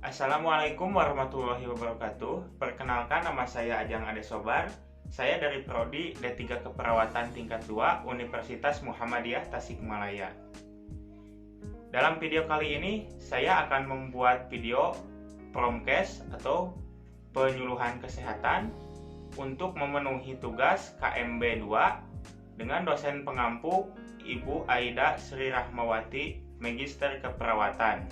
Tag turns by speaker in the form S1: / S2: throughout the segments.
S1: Assalamualaikum warahmatullahi wabarakatuh. Perkenalkan, nama saya Ajang Adesobar. Saya dari Prodi D3 Keperawatan tingkat 2 Universitas Muhammadiyah Tasikmalaya. Dalam video kali ini, saya akan membuat video promkes atau penyuluhan kesehatan untuk memenuhi tugas KMB 2 dengan dosen pengampu Ibu Aida Sri Rahmawati, Magister Keperawatan.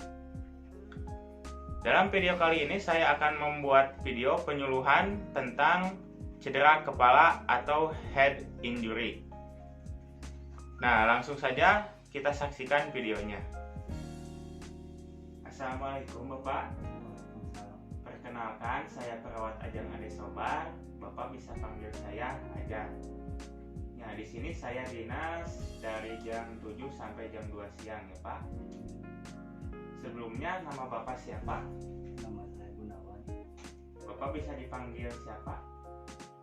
S1: Dalam video kali ini saya akan membuat video penyuluhan tentang cedera kepala atau head injury. Nah, langsung saja kita saksikan videonya. Assalamualaikum Bapak. Perkenalkan, saya perawat Ajang Adesobar. Bapak bisa panggil saya Ajang. Nah, di sini saya dinas dari jam 7 sampai jam 2 siang ya Pak. Sebelumnya, nama Bapak siapa?
S2: Nama saya Gunawan.
S1: Bapak bisa dipanggil siapa?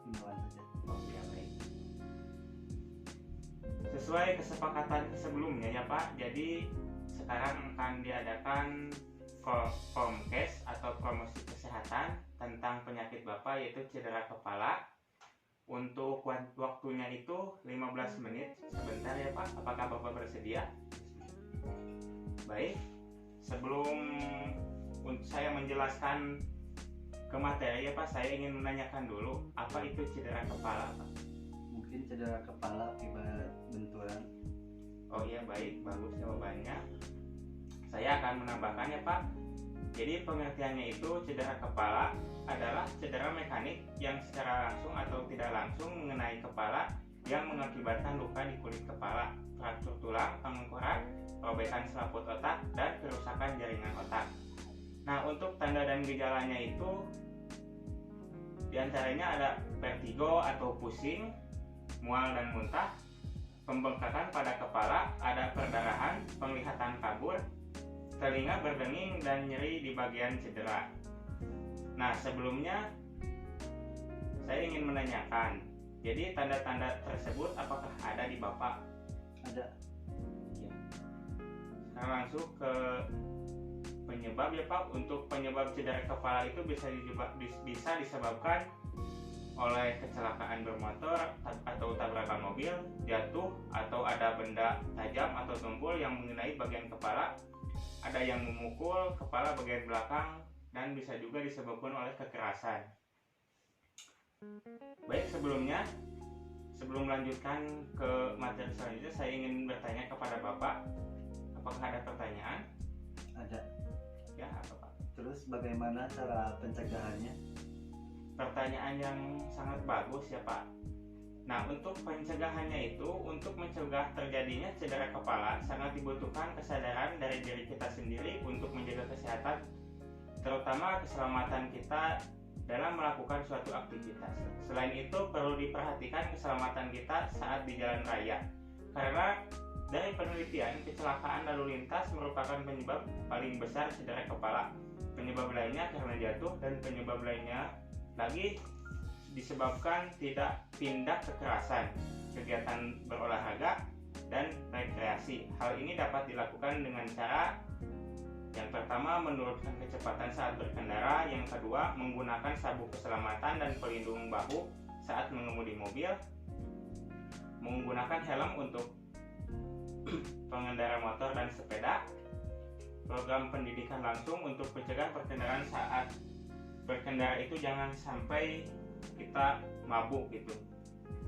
S2: Gunawan saja.
S1: Oh ya, baik. Sesuai kesepakatan sebelumnya ya Pak, jadi sekarang akan diadakan promkes atau promosi kesehatan tentang penyakit Bapak, yaitu cedera kepala. Untuk waktunya itu 15 menit. Sebentar ya Pak, apakah Bapak bersedia? Baik. Sebelum saya menjelaskan ke materi ya Pak, saya ingin menanyakan dulu, apa itu cedera kepala Pak?
S2: Mungkin cedera kepala akibat benturan.
S1: Oh iya, baik, bagus jawabannya. Saya akan menambahkan ya Pak. Jadi pengertiannya itu cedera kepala adalah cedera mekanik yang secara langsung atau tidak langsung mengenai kepala yang mengakibatkan luka di kulit kepala, fraktur tulang, pengengkoran, robekan selaput otak, dan kerusakan jaringan otak. Nah, untuk tanda dan gejalanya itu diantaranya ada vertigo atau pusing, mual dan muntah, pembengkakan pada kepala, ada perdarahan, penglihatan kabur, telinga berdenging, dan nyeri di bagian cedera. Nah, sebelumnya saya ingin menanyakan, jadi tanda-tanda tersebut apakah ada di Bapak?
S2: Ada.
S1: Ya. Sekarang langsung ke penyebab ya Pak. Untuk penyebab cedera kepala itu bisa disebabkan oleh kecelakaan bermotor atau tabrakan mobil, jatuh, atau ada benda tajam atau tumpul yang mengenai bagian kepala, ada yang memukul kepala bagian belakang, dan bisa juga disebabkan oleh kekerasan. Baik, sebelum melanjutkan ke materi selanjutnya, saya ingin bertanya kepada Bapak, apakah ada pertanyaan?
S2: Ada.
S1: Ya, apa Pak?
S2: Terus bagaimana cara pencegahannya?
S1: Pertanyaan yang sangat bagus ya Pak. Nah, untuk pencegahannya itu, untuk mencegah terjadinya cedera kepala sangat dibutuhkan kesadaran dari diri kita sendiri untuk menjaga kesehatan, terutama keselamatan kita dalam melakukan suatu aktivitas. Selain itu, perlu diperhatikan keselamatan kita saat di jalan raya, karena dari penelitian, kecelakaan lalu lintas merupakan penyebab paling besar cedera kepala. Penyebab lainnya karena jatuh, dan penyebab lainnya lagi disebabkan tindak kekerasan, kegiatan berolahraga, dan rekreasi. Hal ini dapat dilakukan dengan cara yang pertama, menurunkan kecepatan saat berkendara. Yang kedua, menggunakan sabuk keselamatan dan pelindung bahu saat mengemudi mobil, menggunakan helm untuk pengendara motor dan sepeda, program pendidikan langsung untuk mencegah perkendaraan saat berkendara itu jangan sampai kita mabuk gitu.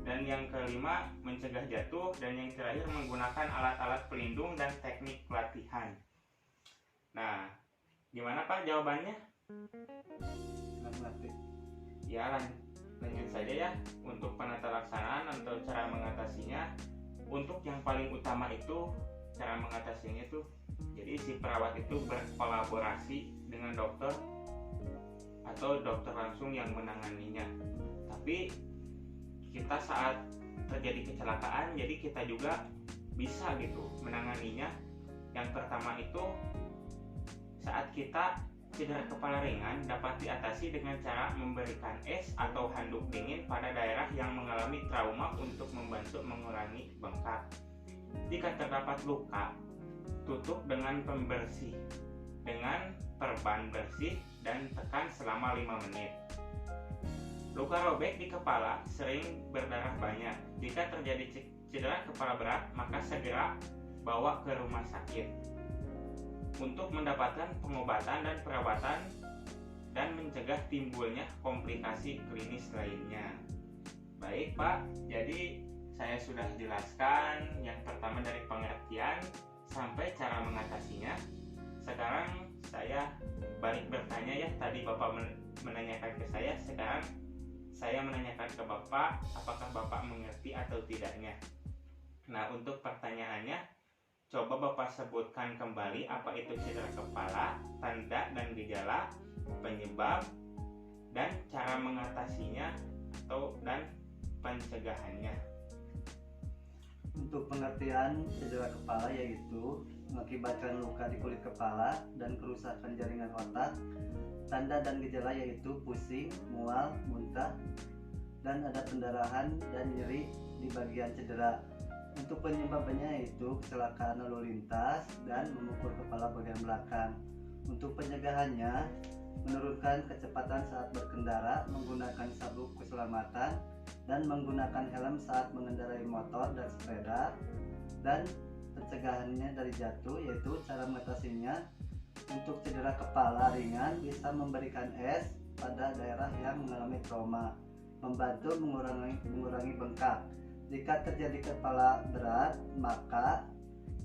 S1: Dan yang kelima, mencegah jatuh, dan yang terakhir menggunakan alat-alat pelindung dan teknik pelatihan. Nah, gimana Pak jawabannya?
S2: Ngerti.
S1: Ya, lanjut saja ya. Untuk penata laksanaan atau cara mengatasinya, untuk yang paling utama itu cara mengatasinya itu, jadi si perawat itu berkolaborasi dengan dokter atau dokter langsung yang menanganinya. Tapi kita saat terjadi kecelakaan, jadi kita juga bisa gitu menanganinya. Yang pertama itu, saat kita cedera kepala ringan dapat diatasi dengan cara memberikan es atau handuk dingin pada daerah yang mengalami trauma untuk membantu mengurangi bengkak. Jika terdapat luka, tutup dengan pembersih dengan perban bersih dan tekan selama 5 menit. Luka robek di kepala sering berdarah banyak. Jika terjadi cedera kepala berat, maka segera bawa ke rumah sakit untuk mendapatkan pengobatan dan perawatan dan mencegah timbulnya komplikasi klinis lainnya. Baik Pak, jadi saya sudah jelaskan yang pertama dari pengertian sampai cara mengatasinya. Sekarang saya balik bertanya ya, tadi Bapak menanyakan ke saya, sekarang saya menanyakan ke Bapak, apakah Bapak mengerti atau tidaknya. Nah, untuk pertanyaannya, coba Bapak sebutkan kembali apa itu cedera kepala, tanda dan gejala, penyebab, dan cara mengatasinya dan pencegahannya.
S2: Untuk pengertian cedera kepala yaitu mengakibatkan luka di kulit kepala dan kerusakan jaringan otak. Tanda dan gejala yaitu pusing, mual, muntah, dan ada pendarahan dan nyeri di bagian cedera. Untuk penyebabnya yaitu kecelakaan lalu lintas dan memukul kepala bagian belakang. Untuk pencegahannya, menurunkan kecepatan saat berkendara, menggunakan sabuk keselamatan, dan menggunakan helm saat mengendarai motor dan sepeda. Dan pencegahannya dari jatuh yaitu cara mengatasinya. Untuk cedera kepala ringan bisa memberikan es pada daerah yang mengalami trauma, membantu mengurangi bengkak. Jika terjadi kepala berat, maka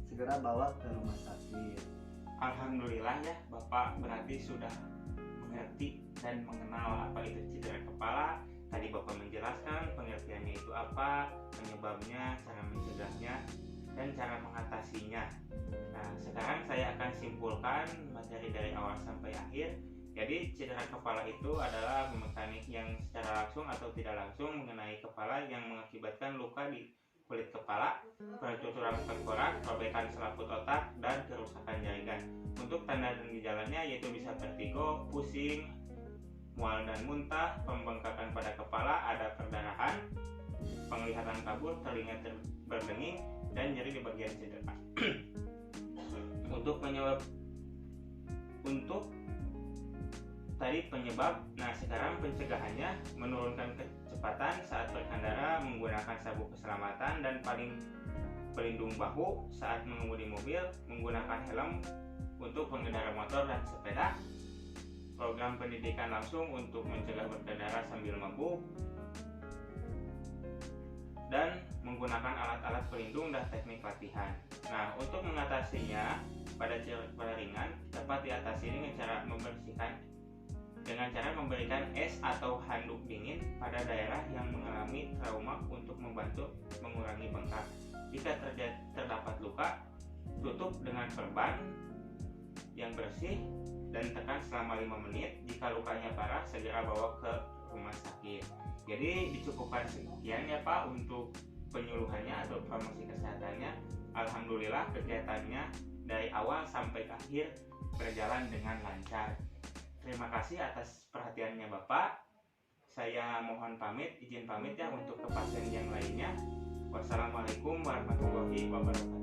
S2: segera bawa ke rumah sakit.
S1: Alhamdulillah ya, Bapak berarti sudah mengerti dan mengenal apa itu cedera kepala. Tadi Bapak menjelaskan pengertiannya itu apa, penyebabnya, cara mencegahnya, dan cara mengatasinya. Nah, sekarang saya akan simpulkan materi dari awal sampai akhir. Jadi, cedera kepala itu adalah mekanik yang secara langsung atau tidak langsung mengenai kepala yang mengakibatkan luka di kulit kepala, percucuran tengkorak, robekan selaput otak, dan kerusakan jaringan. Untuk tanda dan gejalanya yaitu bisa vertigo, pusing, mual dan muntah, pembengkakan pada kepala, ada perdarahan, penglihatan kabur, telinga berdenging, dan nyeri di bagian cedera. Untuk tadi penyebab, nah sekarang pencegahannya, menurunkan kecepatan saat berkendara, menggunakan sabuk keselamatan dan pelindung bahu saat mengemudi mobil, menggunakan helm untuk pengendara motor dan sepeda, program pendidikan langsung untuk mencegah berkendara sambil mabuk, dan menggunakan alat-alat pelindung dan teknik latihan. Nah, untuk mengatasinya pada cedera kepala ringan dapat diatasi dengan cara memberikan es atau handuk dingin pada daerah yang mengalami trauma untuk membantu mengurangi bengkak. Jika terdapat luka, tutup dengan perban yang bersih dan tekan selama 5 menit. Jika lukanya parah, segera bawa ke rumah sakit. Jadi dicukupkan sekian ya Pak untuk penyuluhannya atau promosi kesehatannya. Alhamdulillah kegiatannya dari awal sampai akhir berjalan dengan lancar. Terima kasih atas perhatiannya Bapak. Saya mohon izin pamit ya untuk ke pasien yang lainnya. Wassalamualaikum warahmatullahi wabarakatuh.